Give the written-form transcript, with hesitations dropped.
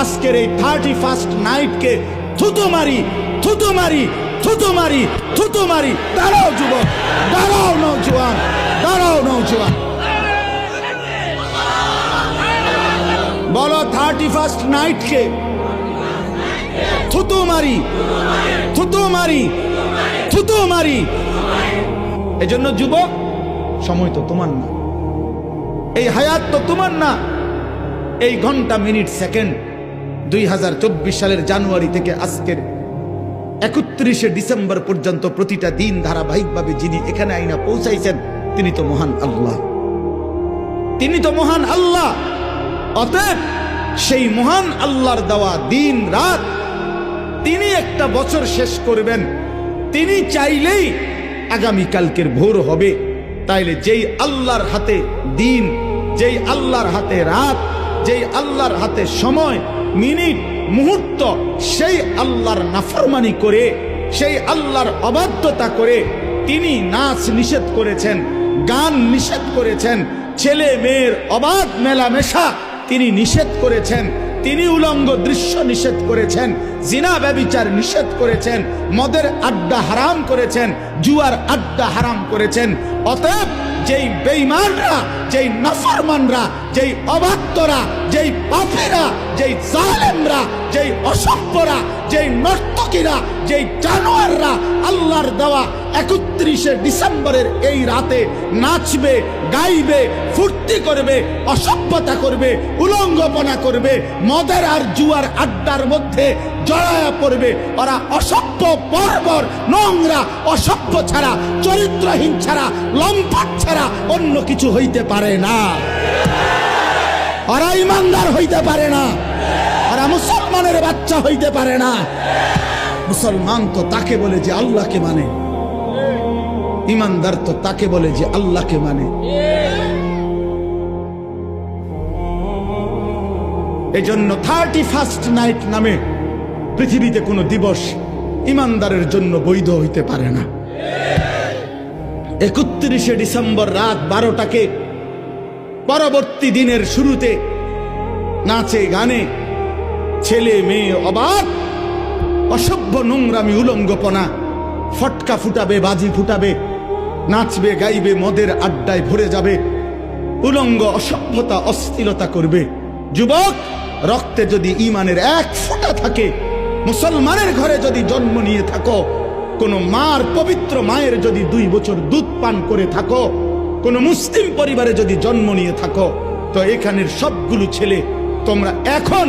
আজকের এই 31st নাইটকে থুতু মারি, থুতু মারি, থুতু মারি, থুতু মারি। দাঁড়াও যুবক, দাঁড়াও নওজোয়ান, দাঁড়াও নওজোয়ান, বলো 31st নাইটকে থুতু মারি, থুতু মারি, থুতু মারি। এজন্য যুবক, সময় তো তোমার না, এই হায়াত তো তোমার না। এই ঘন্টা, মিনিট, সেকেন্ড 2024 সালের জানুয়ারি থেকে আজকের 31শে ডিসেম্বর পর্যন্ত প্রতিটা দিন ধারাবাহিকভাবে যিনি এখানে আইনা পৌঁছাইছেন তিনি তো মহান আল্লাহ, তিনি তো মহান আল্লাহ। অতএব সেই মহান আল্লাহর দেওয়া দিন রাত, তিনি একটা বছর শেষ করবেন, তিনি চাইলেই আগামীকালকের ভোর হবে। তাইলে যেই আল্লাহর হাতে দিন, যেই আল্লাহর হাতে রাত, যেই আল্লাহর হাতে সময়, মিনিট, মুহূর্ত, সেই আল্লাহর নাফরমানি করে, সেই আল্লাহর অবাধ্যতা করে তিনি নাচ নিষেধ করেছেন, গান নিষেধ করেছেন, ছেলে মেয়ের অবাধ মেলামেশা তিনি নিষেধ করেছেন, তিনি উলঙ্গ দৃশ্য নিষেধ করেছেন, জিনা ব্যভিচার নিষেধ করেছেন, মদের আড্ডা হারাম করেছেন, জুয়ার আড্ডা হারাম করেছেন। অতএব যেই বেঈমানরা, যেই নাফরমানরা, যেই অবাধ্যরা, যেই পাপীরা, যেই জালেমরা, যেই অসভ্যরা, যেই নর্তকীরা, যেই জানোয়াররা আল্লাহর দেওয়া 31শে ডিসেম্বরের এই রাতে নাচবে, গাইবে, ফুর্তি করবে, অসভ্যতা করবে, উলঙ্গপনা করবে, মদের আর জুয়ার আড্ডার মধ্যে জড়ায়া পড়বে, ওরা অসভ্য, বর্বর, নোংরা, অসভ্য ছাড়া, চরিত্রহীন ছাড়া, লম্পট ছাড়া অন্য কিছু হইতে পারে না। ওরা ইমানদার হইতে পারে না, ওরা মুসলমানের বাচ্চা হইতে পারে না। মুসলমান তো তাকে বলে যে আল্লাহকে মানে, ইমানদার তো তাকে বলে যে আল্লাহকে মানে। এজন্য 31st নাইট নামে পৃথিবীতে কোনো দিবস ইমানদারের জন্য বৈধ হইতে পারে না। 31শে ডিসেম্বর রাত 12টাকে পরবর্তী দিনের শুরুতে নাচে গানে ছেলে মেয়ে অবাক, অসভ্য, নোংরামি, উলঙ্গপনা, ফটকা ফুটাবে, বাজি ফুটাবে, নাচবে, গাইবে, মদের আড্ডায় ভরে যাবে, উলঙ্গ, অসভ্যতা, অস্থিরতা করবে। যুবক, রক্তে যদি ঈমানের এক ফোঁটা থাকে, মুসলমানের ঘরে যদি জন্ম নিয়ে থাকো, কোন মার, পবিত্র মায়ের যদি 2 বছর দুধ পান করে থাকো, কোন মুসলিম পরিবারে যদি জন্ম নিয়ে থাকো, তো এখানের সবগুলো ছেলে তোমরা এখন